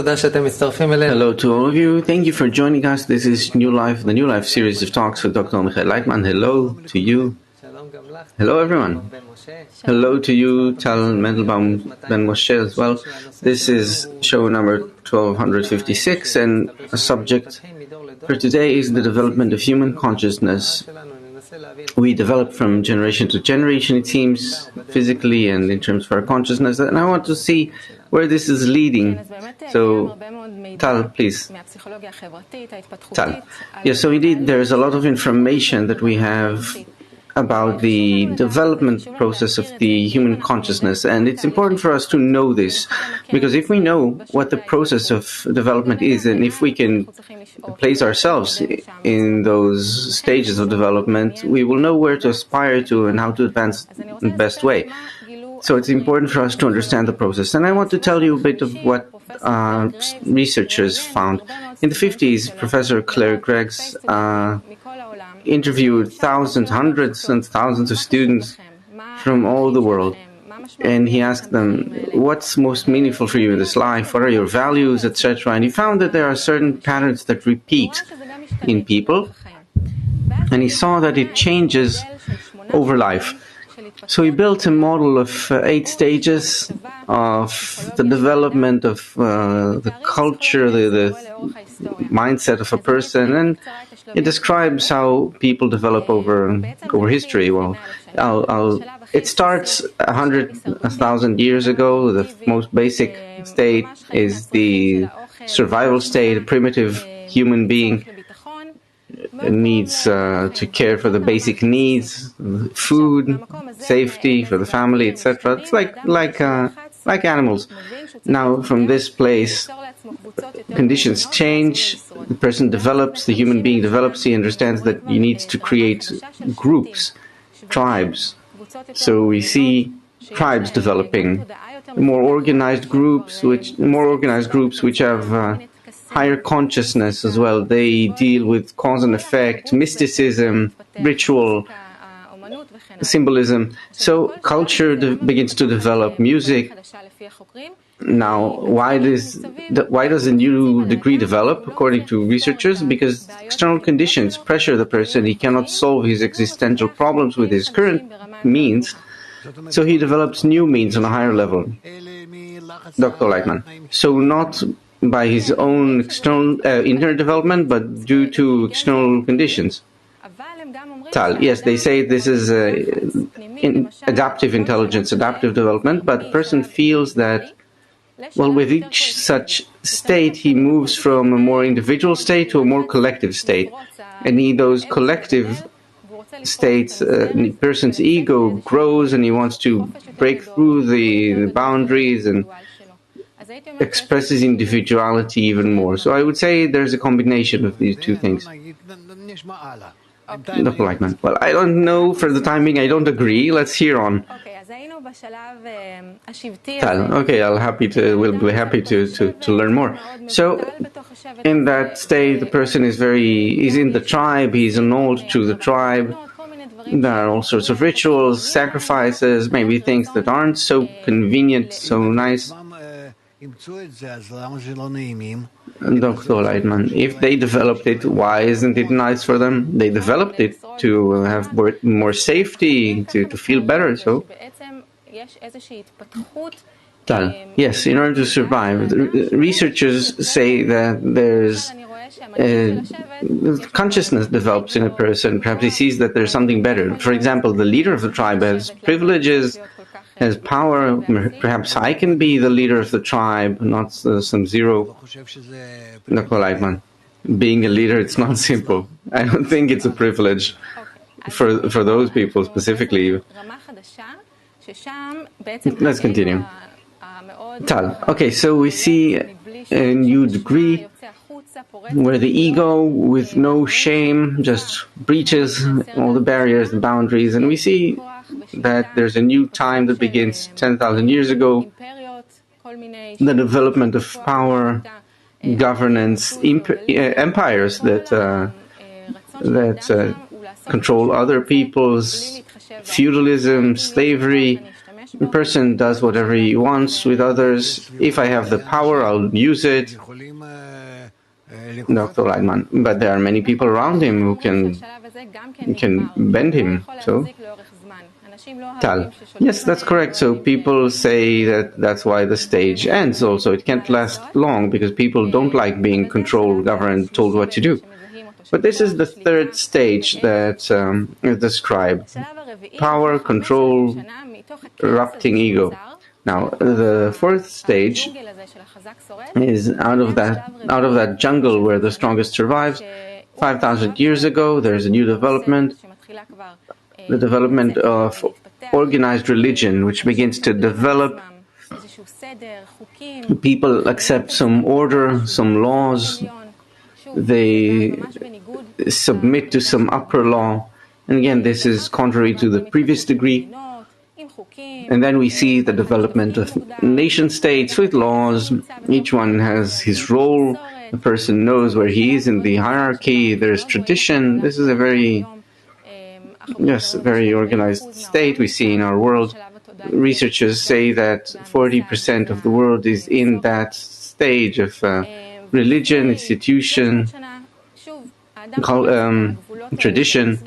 Hello to all of you. Thank you for joining us. This is New Life, the New Life series of talks with Dr. Michael Leitman. Hello to you. Hello, everyone. Hello to you, Tal Mendelbaum Ben Moshe as well. This is show number 1256, and a subject for today is the development of human consciousness. We develop from generation to generation, it seems, physically and in terms of our consciousness, and I want to see where this is leading. So, Tal, please. Tal. Yes, so indeed, there's a lot of information that we have about the development process of the human consciousness, and it's important for us to know this, because if we know what the process of development is, and if we can place ourselves in those stages of development, we will know where to aspire to and how to advance in the best way. So it's important for us to understand the process. And I want to tell you a bit of what researchers found. In the 50s, Professor Claire Greggs interviewed thousands, hundreds and thousands of students from all the world. And he asked them, what's most meaningful for you in this life? What are your values, etc.? And he found that there are certain patterns that repeat in people. And he saw that it changes over life. So he built a model of 8 stages of the development of the culture, the mindset of a person, and it describes how people develop over history. Well, it starts 1,000 years ago. The most basic state is the survival state. A primitive human being needs to care for the basic needs, food, safety for the family, etc. It's like animals. Now, from this place, conditions change. The person develops, the human being develops. He understands that he needs to create groups, tribes. So we see tribes developing, more organized groups, which have higher consciousness as well. They deal with cause and effect, mysticism, ritual, symbolism. So culture begins to develop, music. Now, why does a new degree develop, according to researchers? Because external conditions pressure the person. He cannot solve his existential problems with his current means, so he develops new means on a higher level. Dr. Leitman. So not by his own external inner development, but due to external conditions. Tal, yes, they say this is adaptive intelligence, adaptive development, but the person feels that, well, with each such state, he moves from a more individual state to a more collective state. And in those collective states, the person's ego grows and he wants to break through the boundaries and expresses individuality even more. So I would say there's a combination of these two things. Dr. Leitman. Well, I don't know for the time being. I don't agree. Let's hear on. Okay, we'll be happy to learn more. So, in that state, the person is in the tribe. He's annulled to the tribe. There are all sorts of rituals, sacrifices, maybe things that aren't so convenient, so nice. Dr. Leitman, if they developed it, why isn't it nice for them? They developed it to have more safety, to feel better, so... Tal, yes, in order to survive, researchers say that there's consciousness develops in a person. Perhaps he sees that there's something better. For example, the leader of the tribe has privileges, has power. Perhaps I can be the leader of the tribe, not some zero. Dr. Leitman, being a leader, it's not simple. I don't think it's a privilege for those people specifically. Let's continue. Tal. Okay, so we see a new degree where the ego, with no shame, just breaches all the barriers, the boundaries, and we see that there's a new time that begins 10,000 years ago, the development of power, governance, empires that control other peoples, feudalism, slavery, A person does whatever he wants with others. If I have the power, I'll use it. Dr. Leitman. But there are many people around him who can bend him. So, Tal. Yes, that's correct. So people say that that's why the stage ends also. It can't last long because people don't like being controlled, governed, told what to do. But this is the third stage that is described. Power, control, erupting ego. Now, the fourth stage is out of that jungle where the strongest survives. 5,000 years ago, there's a new development, the development of organized religion, which begins to develop. People accept some order, some laws. They submit to some upper law. And again, this is contrary to the previous degree. And then we see the development of nation-states with laws. Each one has his role. The person knows where he is in the hierarchy. There's tradition. This is a very organized state we see in our world. Researchers say that 40% of the world is in that stage of religion, institution, tradition.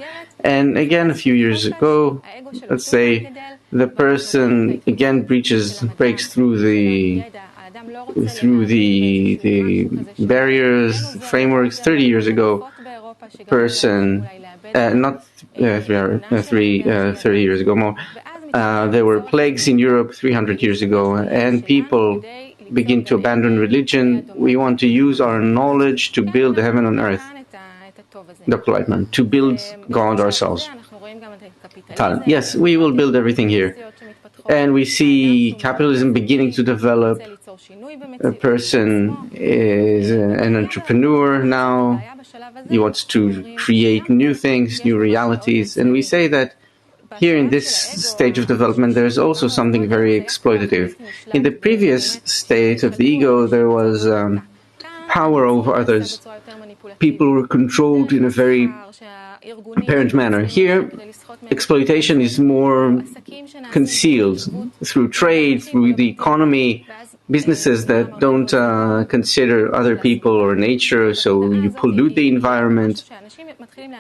And again, a few years ago, let's say, the person again breaks through the barriers, frameworks. 30 years ago, person, 30 years ago more, there were plagues in Europe 300 years ago, and people begin to abandon religion. We want to use our knowledge to build heaven on earth. Dr. Leitman, to build God ourselves. Yes, we will build everything here. And we see capitalism beginning to develop. A person is an entrepreneur now. He wants to create new things, new realities. And we say that here in this stage of development, there's also something very exploitative. In the previous state of the ego, there was power over others. People were controlled in a very apparent manner. Here, exploitation is more concealed through trade, through the economy, businesses that don't consider other people or nature, so you pollute the environment.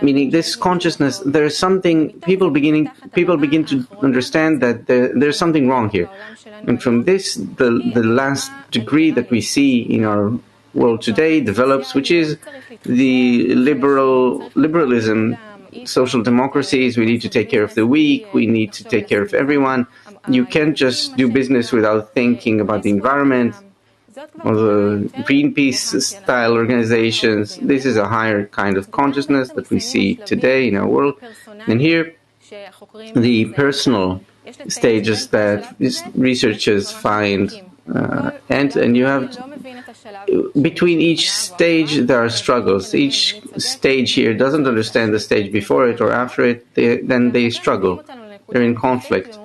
Meaning this consciousness, there's something, people begin to understand that there's something wrong here. And from this, the last degree that we see in our world today develops, which is the liberalism, social democracies. We need to take care of the weak, we need to take care of everyone. You can't just do business without thinking about the environment or the Greenpeace-style organizations. This is a higher kind of consciousness that we see today in our world. And here, the personal stages that researchers find, and you have, between each stage there are struggles. Each stage here doesn't understand the stage before it or after it, then they struggle. They're in conflict.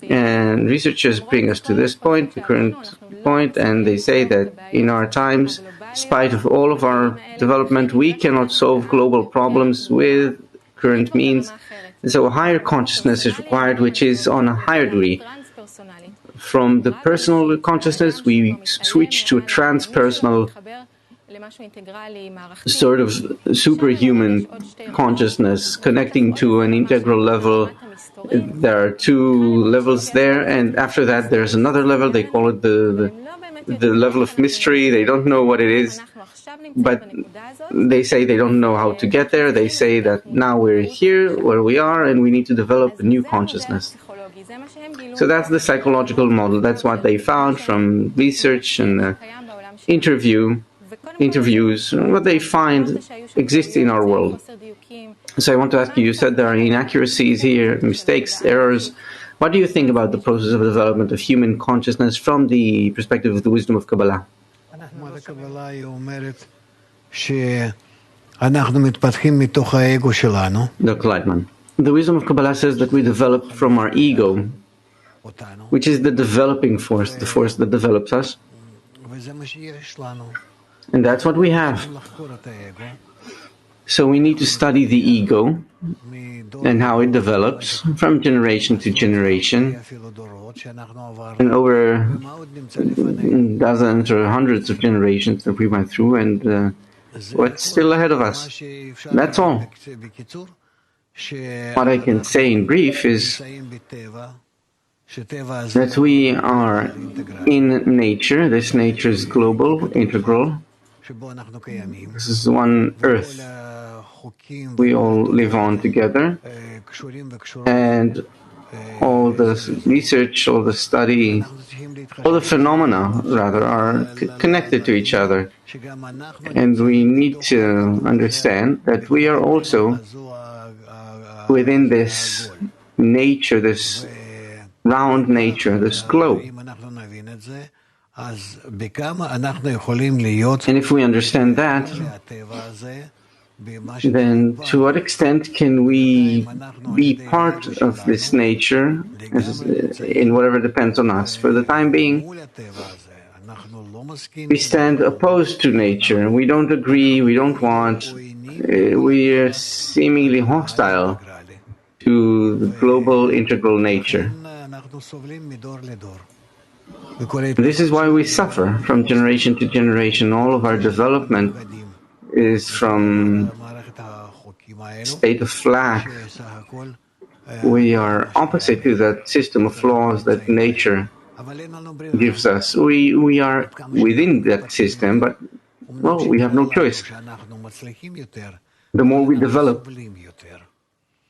And researchers bring us to this point, the current point, and they say that in our times, in spite of all of our development, we cannot solve global problems with current means. And so a higher consciousness is required, which is on a higher degree. From the personal consciousness, we switch to a transpersonal, sort of superhuman consciousness, connecting to an integral level. There are two levels there, and after that there's another level. They call it the level of mystery. They don't know what it is, but they say they don't know how to get there. They say that now we're here where we are and we need to develop a new consciousness. So that's the psychological model. That's what they found from research and interviews. What they find exists in our world. So I want to ask you, you said there are inaccuracies here, mistakes, errors. What do you think about the process of development of human consciousness from the perspective of the wisdom of Kabbalah? Dr. Leitman, the wisdom of Kabbalah says that we develop from our ego, which is the developing force, the force that develops us. And that's what we have. So we need to study the ego and how it develops from generation to generation, and over dozens or hundreds of generations that we went through, and what's still ahead of us. That's all. What I can say in brief is that we are in nature. This nature is global, integral. This is one earth. We all live on together, and all the research, all the study, all the phenomena, rather, are connected to each other. And we need to understand that we are also within this nature, this round nature, this globe. And if we understand that, then to what extent can we be part of this nature in whatever depends on us? For the time being, we stand opposed to nature. We don't agree, we don't want, we are seemingly hostile to the global integral nature. This is why we suffer from generation to generation. All of our development is from state of lack. We are opposite to that system of laws that nature gives us. We are within that system, but, well, we have no choice. The more we develop,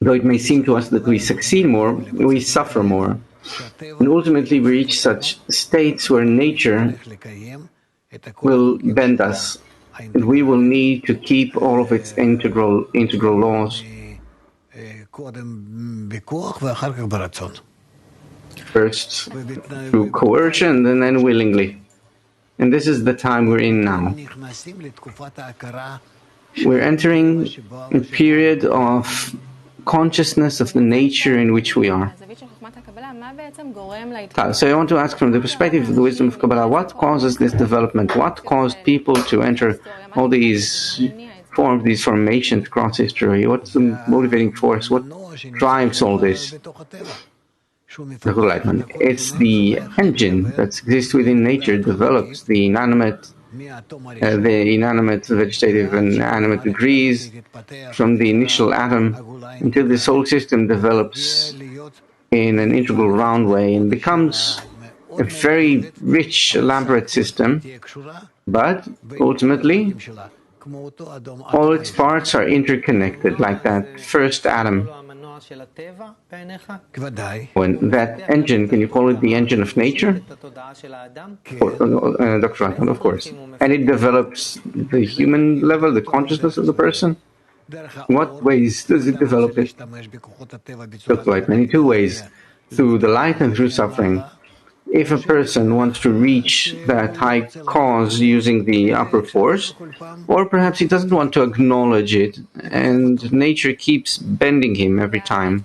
though it may seem to us that we succeed more, we suffer more. And ultimately we reach such states where nature will bend us, and we will need to keep all of its integral laws. First through coercion and then willingly. And this is the time we're in now. We're entering a period of consciousness of the nature in which we are. So I want to ask, from the perspective of the wisdom of Kabbalah, what causes this development? What caused people to enter all these formations across history? What's the motivating force? What drives all this? It's the engine that exists within nature, develops the inanimate, vegetative, and animate degrees from the initial atom until this whole system develops in an integral round way and becomes a very rich, elaborate system, but ultimately all its parts are interconnected, like that first atom. When that engine, can you call it the engine of nature? Dr. Ratan, of course. And it develops the human level, the consciousness of the person. In what ways does it develop it? Dr. Lightman, in two ways, through the light and through suffering. If a person wants to reach that high cause using the upper force, or perhaps he doesn't want to acknowledge it, and nature keeps bending him every time.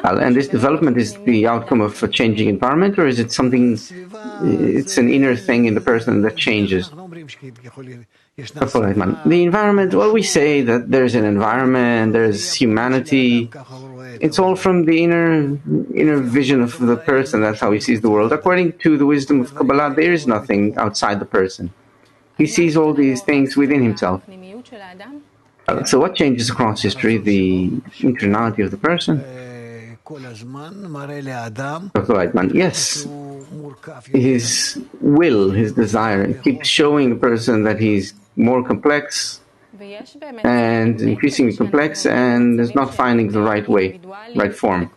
And this development is the outcome of a changing environment, or is it something, it's an inner thing in the person that changes? The environment, well, we say that there's an environment, there's humanity. It's all from the inner vision of the person. That's how he sees the world. According to the wisdom of Kabbalah, there is nothing outside the person. He sees all these things within himself. So what changes across history? The internality of the person? Dr. Lightman, yes. His will, his desire, keeps showing the person that he's more complex and increasingly complex and is not finding the right way, right form.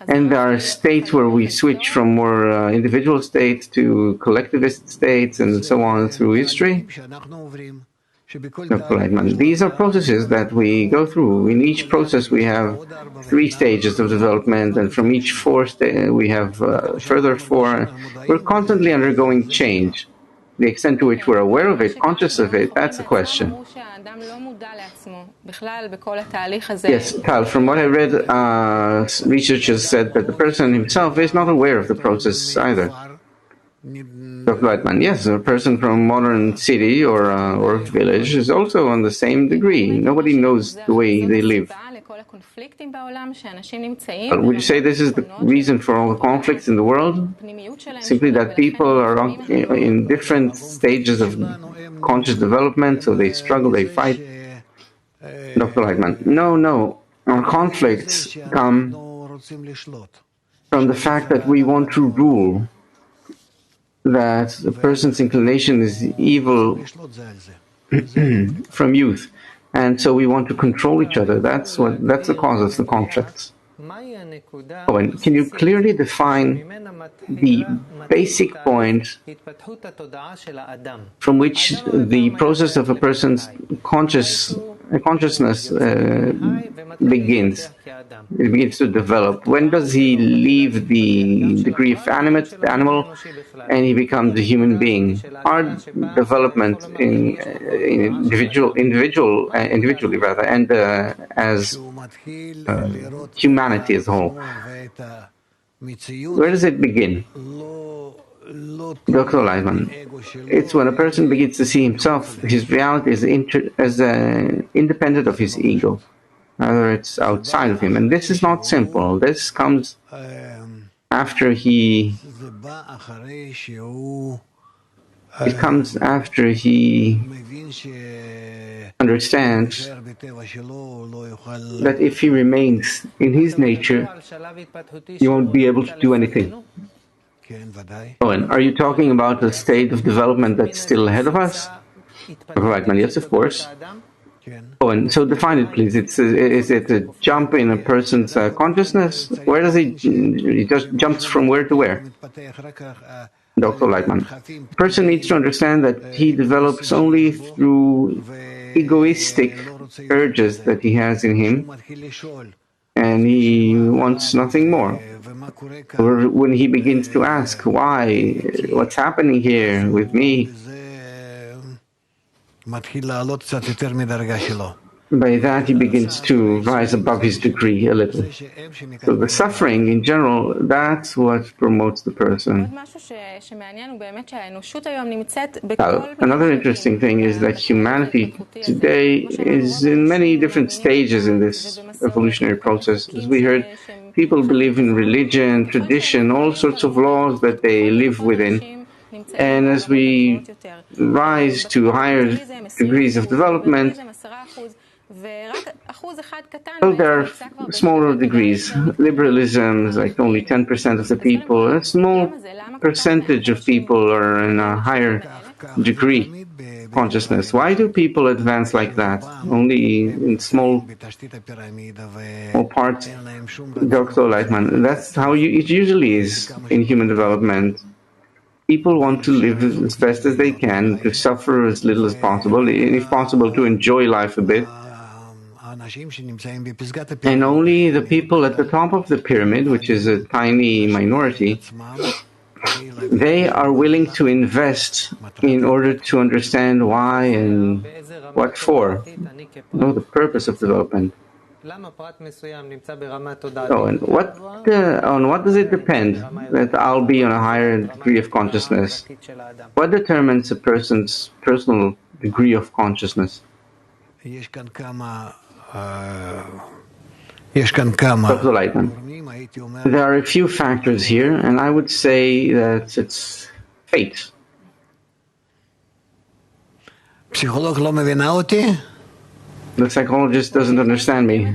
And there are states where we switch from more individual states to collectivist states and so on through history. These are processes that we go through. In each process we have 3 stages of development, and from each 4 we have further 4. We're constantly undergoing change. The extent to which we're aware of it, conscious of it, that's the question. Yes, Tal, from what I read, researchers said that the person himself is not aware of the process either. Dr. Lightman, yes, a person from a modern city or village is also on the same degree. Nobody knows the way they live. Would you say this is the reason for all the conflicts in the world? Simply that people are in different stages of conscious development, so they struggle, they fight? Dr. Lightman, no. Our conflicts come from the fact that we want to rule, that the person's inclination is evil from youth, and so we want to control each other. That's the cause of the conflicts. And can you clearly define the basic point from which the process of a person's consciousness begins? It begins to develop. When does he leave the degree of animal, and he becomes a human being? Our development individually rather, and as humanity as a whole. Where does it begin? Dr. Lightman, it's when a person begins to see himself, his reality as independent of his ego, rather it's outside of him. And this is not simple. This comes after he understands that if he remains in his nature, he won't be able to do anything. And are you talking about a state of development that's still ahead of us? Right, man, yes, of course. And so define it, please. Is it a jump in a person's consciousness? Where does he just jumps from where to where? Dr. Lightman, the person needs to understand that he develops only through egoistic urges that he has in him, and he wants nothing more. Or when he begins to ask, why, what's happening here with me? By that he begins to rise above his degree a little. So the suffering in general, that's what promotes the person. Another interesting thing is that humanity today is in many different stages in this evolutionary process. As we heard, people believe in religion, tradition, all sorts of laws that they live within. And as we rise to higher degrees of development, well, there are smaller degrees. Liberalism is like only 10% of the people. A small percentage of people are in a higher degree consciousness. Why do people advance like that? Only in small parts. Dr. Lightman, that's how it usually is in human development. People want to live as best as they can, to suffer as little as possible, and if possible to enjoy life a bit. And only the people at the top of the pyramid, which is a tiny minority, they are willing to invest in order to understand why and what for, the purpose of development. And on what does it depend that I'll be on a higher degree of consciousness? What determines a person's personal degree of consciousness? Dr. Lightman, there are a few factors here, and I would say that it's fate. The psychologist doesn't understand me.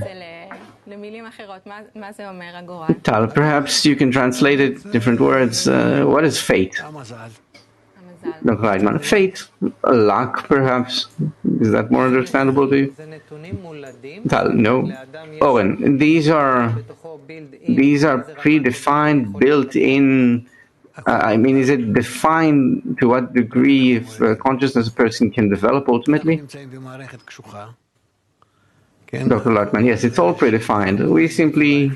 Tal, perhaps you can translate it different words. What is fate? Dr. Lightman, fate, luck, perhaps. Is that more understandable to you? Tal, no. And these are predefined, built-in. Is it defined to what degree of consciousness a person can develop ultimately? Dr. Lightman, yes, it's all predefined. We simply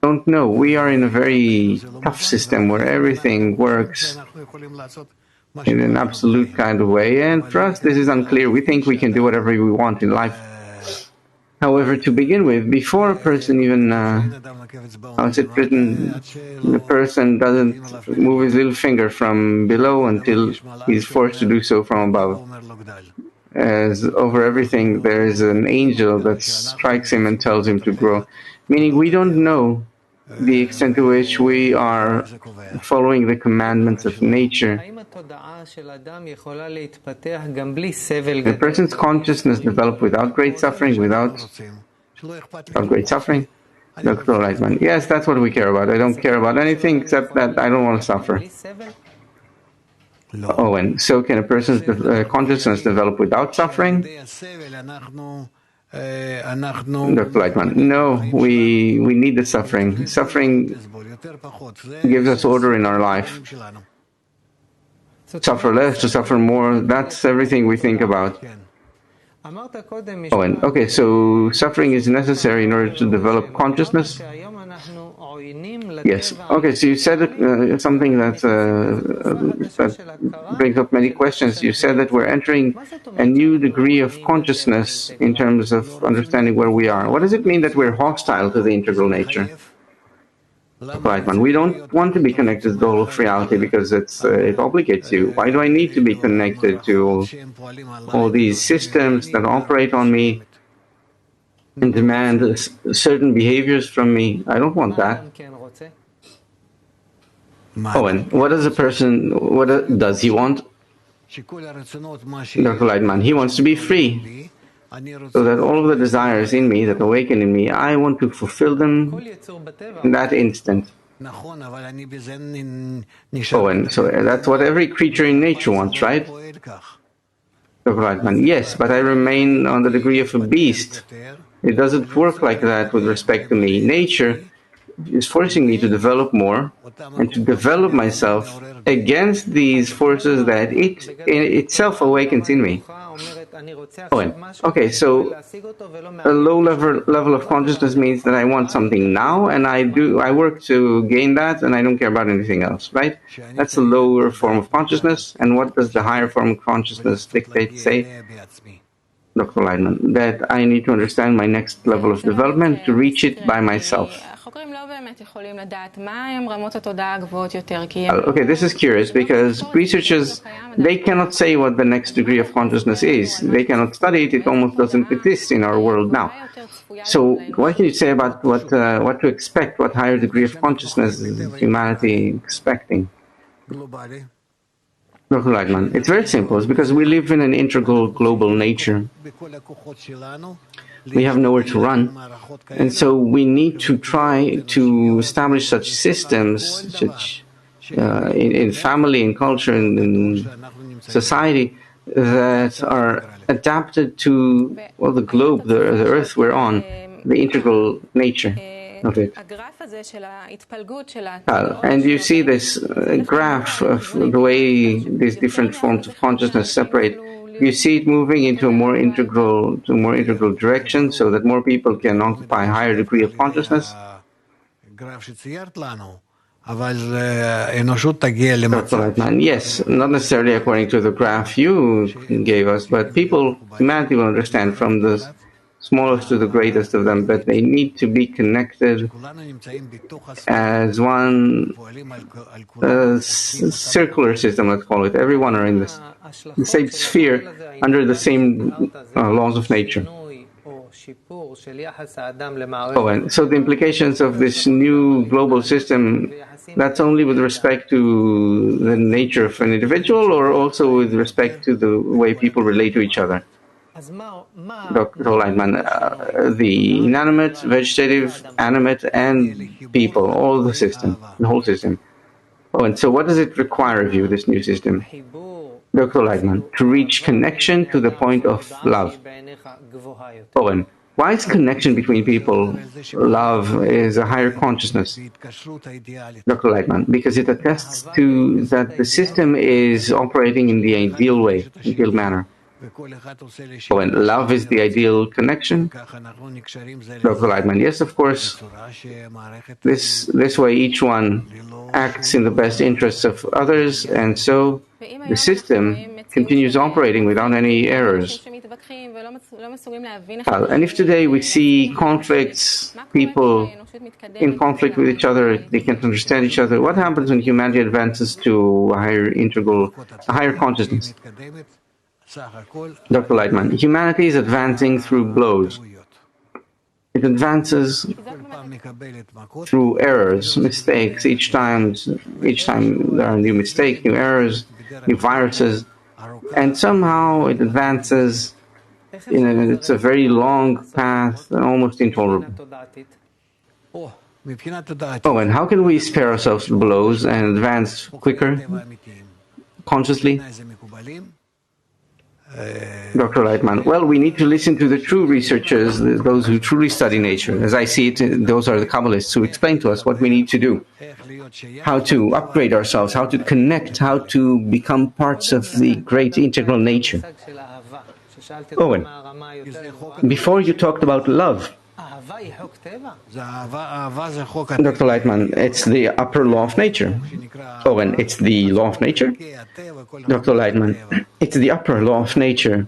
don't know. We are in a very tough system where everything works in an absolute kind of way, and for us this is unclear. We think we can do whatever we want in life. However, to begin with, before a person even, how is it written, the person doesn't move his little finger from below until he's forced to do so from above. As over everything, there is an angel that strikes him and tells him to grow. Meaning, we don't know the extent to which we are following the commandments of nature. A person's consciousness developed without great suffering, without great suffering. Dr. Lightman. Yes, that's what we care about. I don't care about anything except that I don't want to suffer. Oh, and so can a person's consciousness develop without suffering? Dr. Lightman. No, we need the suffering. Suffering gives us order in our life. Suffer less, to suffer more, that's everything we think about. Oh, and okay, so suffering is necessary in order to develop consciousness? Yes. Okay, so you said something that brings up many questions. You said that we're entering a new degree of consciousness in terms of understanding where we are. What does it mean that we're hostile to the integral nature? Right, man. We don't want to be connected to the whole of reality because it obligates you. Why do I need to be connected to all these systems that operate on me and demand certain behaviors from me? I don't want that. Oh, and what does does he want? Dr. Lightman, he wants to be free. So that all of the desires in me that awaken in me, I want to fulfill them in that instant. Oh, and so that's what every creature in nature wants, right? Dr. Lightman, yes, but I remain on the degree of a beast. It doesn't work like that with respect to me. Nature is forcing me to develop more and to develop myself against these forces that it itself awakens in me. Oh, okay, so a low level of consciousness means that I want something now, and I work to gain that, and I don't care about anything else, right? That's a lower form of consciousness. And what does the higher form of consciousness dictate, say? Dr. Leidman, that I need to understand my next level of development to reach it by myself. Okay, this is curious because researchers, they cannot say what the next degree of consciousness is. They cannot study it. It almost doesn't exist in our world now. So what can you say about what to expect? What higher degree of consciousness is humanity expecting? Dr. Leitman, it's very simple. It's because we live in an integral global nature. We have nowhere to run. And so we need to try to establish such systems, in family, in culture, in society, that are adapted to, well, the globe, the earth we're on, the integral nature of it. And you see this graph of the way these different forms of consciousness separate. You see it moving into a more integral direction, so that more people can occupy a higher degree of consciousness. Yes, not necessarily according to the graph you gave us, but humanity will understand from the smallest to the greatest of them, but they need to be connected as one circular system, let's call it. Everyone are in the same sphere, under the same laws of nature. Oh, and so the implications of this new global system, that's only with respect to the nature of an individual, or also with respect to the way people relate to each other? Dr. Leitman, the inanimate, vegetative, animate, and people, all the system, the whole system. Oh, and so what does it require of you, this new system? Dr. Leitman, to reach connection to the point of love. Oh, and why is connection between people, love, is a higher consciousness? Dr. Leitman, because it attests to that the system is operating in the ideal way, ideal manner. Oh, and love is the ideal connection? Dr. Leitman, yes, of course. This way each one acts in the best interests of others, and so the system continues operating without any errors. And if today we see conflicts, people in conflict with each other, they can't understand each other, what happens when humanity advances to a higher consciousness? Dr. Lightman, humanity is advancing through blows. It advances through errors, mistakes. Each time there are new mistakes, new errors, new viruses, and somehow it advances. It's a very long path, almost intolerable. Oh, and how can we spare ourselves blows and advance quicker, consciously? Dr. Lightman, well, we need to listen to the true researchers, those who truly study nature. As I see it, those are the Kabbalists who explain to us what we need to do, how to upgrade ourselves, how to connect, how to become parts of the great integral nature. Owen, before you talked about love, Dr. Lightman, it's the upper law of nature. Owen, it's the law of nature? Dr. Lightman, it's the upper law of nature.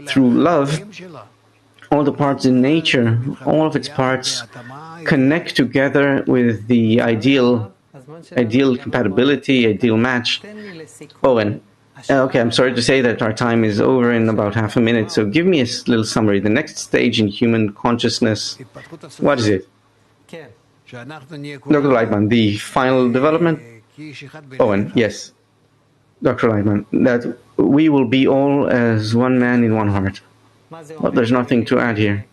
Through love, all the parts in nature, all of its parts connect together with the ideal compatibility, ideal match. Owen, okay, I'm sorry to say that our time is over in about half a minute, so give me a little summary. The next stage in human consciousness, what is it? Dr. Lightman, the final development? Owen, yes. Dr. Lightman, that we will be all as one man in one heart. Well, there's nothing to add here.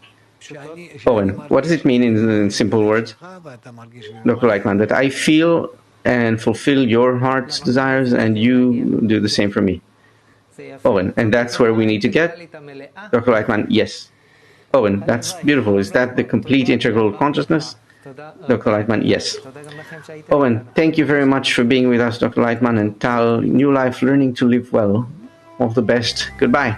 Owen, what does it mean in simple words? Dr. Lightman, that I feel and fulfill your heart's desires, and you do the same for me. Owen, and that's where we need to get? Dr. Lightman, yes. Owen, that's beautiful. Is that the complete integral consciousness? Dr. Lightman, yes. Owen, thank you very much for being with us, Dr. Lightman, and Tal, New Life Learning to Live Well. All the best. Goodbye.